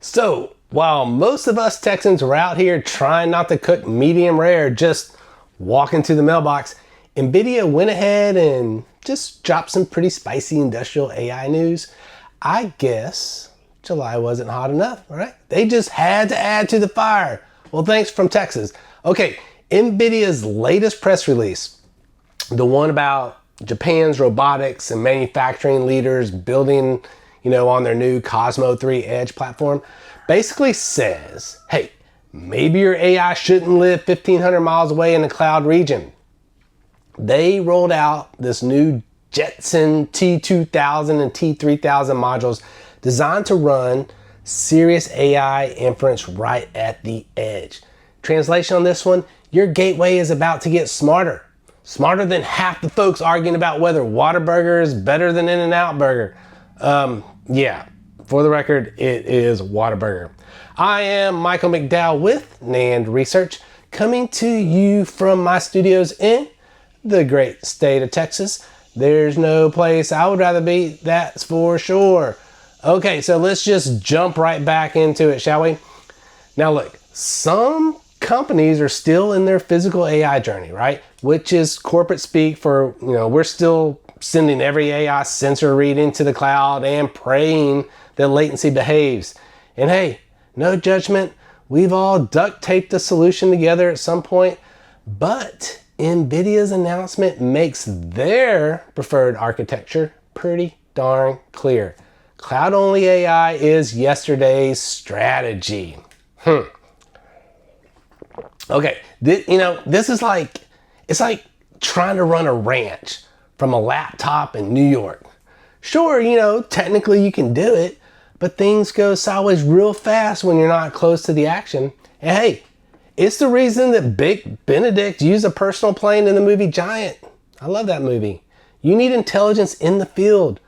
So, while most of us Texans are out here trying not to cook medium rare, just walking to the mailbox, NVIDIA went ahead and just dropped some pretty spicy industrial AI news. I guess July wasn't hot enough, right? They just had to add to the fire. Well, thanks from Texas. Okay, NVIDIA's latest press release, the one about Japan's robotics and manufacturing leaders building, on their new Cosmo3 edge platform, basically says, hey, maybe your AI shouldn't live 1,500 miles away in the cloud region. They rolled out this new Jetson T2000 and T3000 modules designed to run serious AI inference right at the edge. Translation on this one, your gateway is about to get smarter. Smarter than half the folks arguing about whether Whataburger is better than In-N-Out Burger. Yeah, for the record, it is Whataburger. I am Michael McDowell with NAND Research, coming to you from my studios in the great state of Texas. There's no place I would rather be, that's for sure. Okay, so let's just jump right back into it, shall we? Now look, some companies are still in their physical AI journey, right? Which is corporate speak for, we're still sending every AI sensor reading to the cloud and praying that latency behaves. And hey, no judgment, we've all duct taped the solution together at some point, but NVIDIA's announcement makes their preferred architecture pretty darn clear. Cloud-only AI is yesterday's strategy. Okay, this is it's like trying to run a ranch from a laptop in New York. Sure, technically you can do it, but things go sideways real fast when you're not close to the action. And hey, it's the reason that Big Benedict used a personal plane in the movie Giant. I love that movie. You need intelligence in the field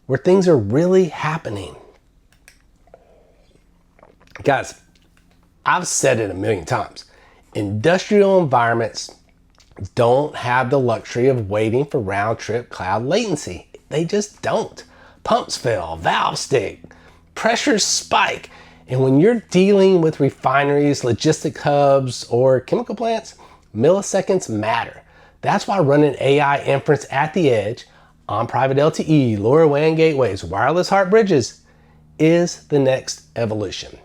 where things are really happening. Guys, I've said it a million times. Industrial environments don't have the luxury of waiting for round-trip cloud latency. They just don't. Pumps fail, valves stick, pressures spike, and when you're dealing with refineries, logistic hubs, or chemical plants, milliseconds matter. That's why running AI inference at the edge on private LTE, LoRaWAN gateways, wireless HART bridges is the next evolution.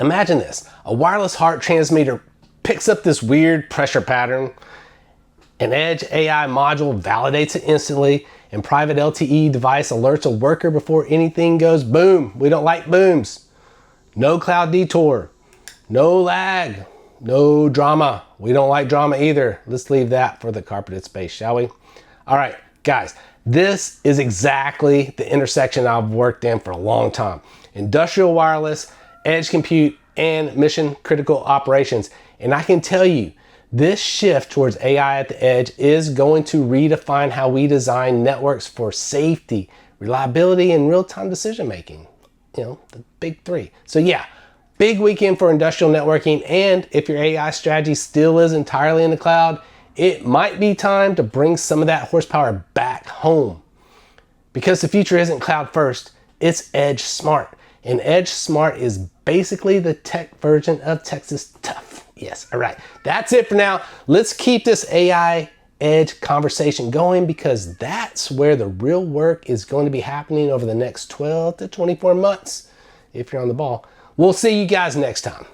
Imagine this, a wireless HART transmitter picks up this weird pressure pattern, an edge AI module validates it instantly, and private LTE device alerts a worker before anything goes boom. We don't like booms. No cloud detour, no lag, no drama. We don't like drama either. Let's leave that for the carpeted space, shall we? All right, guys, this is exactly the intersection I've worked in for a long time. Industrial wireless, edge compute, and mission critical operations. And I can tell you, this shift towards AI at the edge is going to redefine how we design networks for safety, reliability, and real-time decision making. The big three. So yeah, big weekend for industrial networking. And if your AI strategy still is entirely in the cloud, it might be time to bring some of that horsepower back home. Because the future isn't cloud first, it's edge smart. And edge smart is basically the tech version of Texas tough. Yes, all right. That's it for now. Let's keep this AI edge conversation going because that's where the real work is going to be happening over the next 12 to 24 months if you're on the ball. We'll see you guys next time.